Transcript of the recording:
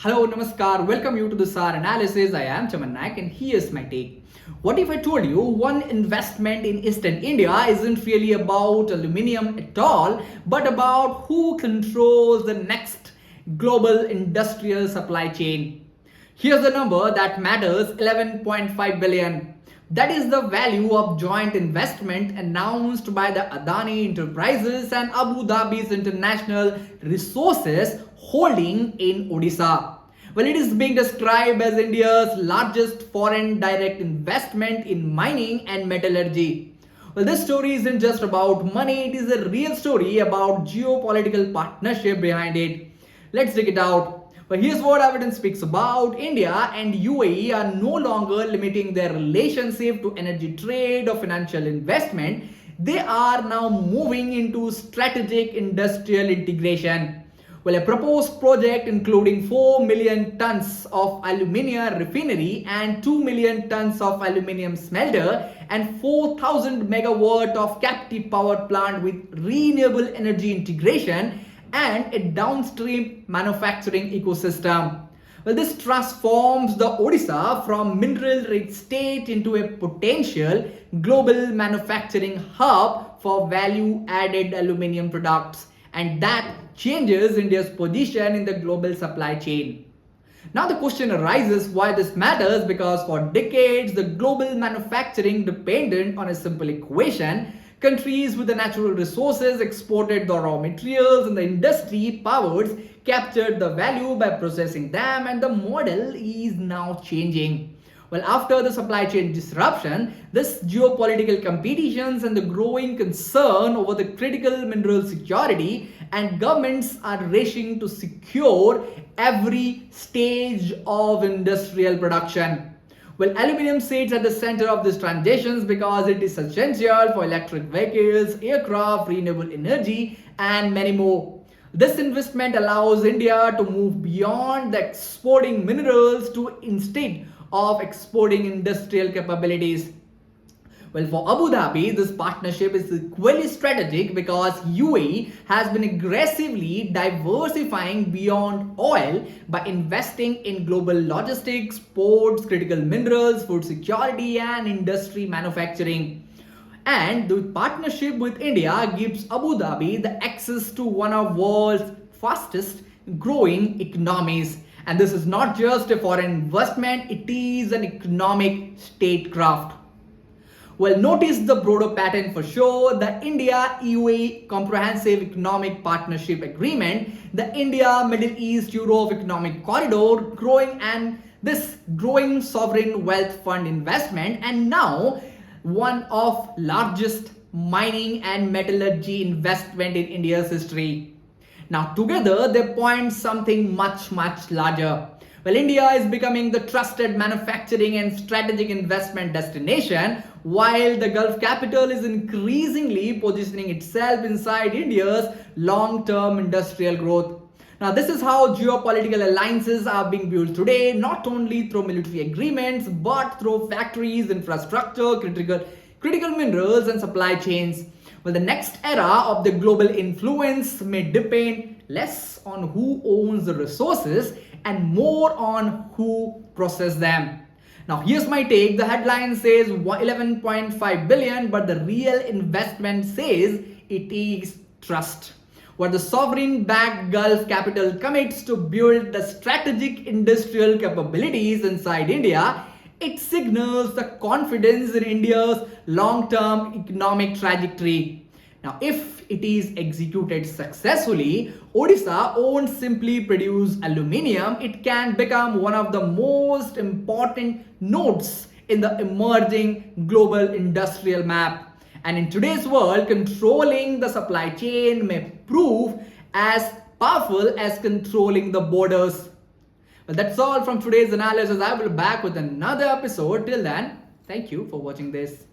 Hello, Namaskar. Welcome you to the SAAR Analysis. I am Chaman Naik and here's my take. What if I told you one investment in Eastern India isn't really about aluminium at all, but about who controls the next global industrial supply chain? Here's the number that matters: 11.5 billion. That is the value of joint investment announced by the Adani Enterprises and Abu Dhabi's International Resources Holding in Odisha. Well, it is being described as India's largest foreign direct investment in mining and metallurgy. Well, this story isn't just about money, it is a real story about geopolitical partnership behind it. Let's dig it out. But here's what evidence speaks about. India and UAE are no longer limiting their relationship to energy trade or financial investment. They are now moving into strategic industrial integration. Well, a proposed project including 4 million tons of aluminium refinery and 2 million tons of aluminium smelter and 4,000 megawatt of captive power plant with renewable energy integration and a downstream manufacturing ecosystem. Well, this transforms the Odisha from mineral-rich state into a potential global manufacturing hub for value-added aluminium products, and that changes India's position in the global supply chain. Now the question arises why this matters, because for decades the global manufacturing depended on a simple equation. Countries with the natural resources exported the raw materials and the industry powers captured the value by processing them, and the model is now changing. Well, after the supply chain disruption, this geopolitical competitions and the growing concern over the critical mineral security, and governments are racing to secure every stage of industrial production. Well, aluminium sits at the center of these transitions because it is essential for electric vehicles, aircraft, renewable energy, and many more. This investment allows India to move beyond the exporting minerals to instead of exporting industrial capabilities. Well, for Abu Dhabi, this partnership is equally strategic because UAE has been aggressively diversifying beyond oil by investing in global logistics, ports, critical minerals, food security, and industry manufacturing. And the partnership with India gives Abu Dhabi the access to one of the world's fastest growing economies. And this is not just a foreign investment, it is an economic statecraft. Well, notice the broader pattern for sure. The India-UAE Comprehensive Economic Partnership Agreement, the India-Middle East-Europe Economic Corridor, this growing sovereign wealth fund investment, and now one of largest mining and metallurgy investment in India's history. Now together they point something much larger. Well, India is becoming the trusted manufacturing and strategic investment destination, while the Gulf capital is increasingly positioning itself inside India's long-term industrial growth. Now, this is how geopolitical alliances are being built today, not only through military agreements, but through factories, infrastructure, critical minerals, and supply chains. Well, the next era of the global influence may depend less on who owns the resources and more on who processes them. Now here's my take. The headline says 11.5 billion, but the real investment says it is trust. Where the sovereign-backed Gulf capital commits to build the strategic industrial capabilities inside India, it signals the confidence in India's long-term economic trajectory. Now, if it is executed successfully, Odisha won't simply produce aluminium, it can become one of the most important nodes in the emerging global industrial map. And in today's world, controlling the supply chain may prove as powerful as controlling the borders. Well, that's all from today's analysis. I will be back with another episode. Till then, thank you for watching this.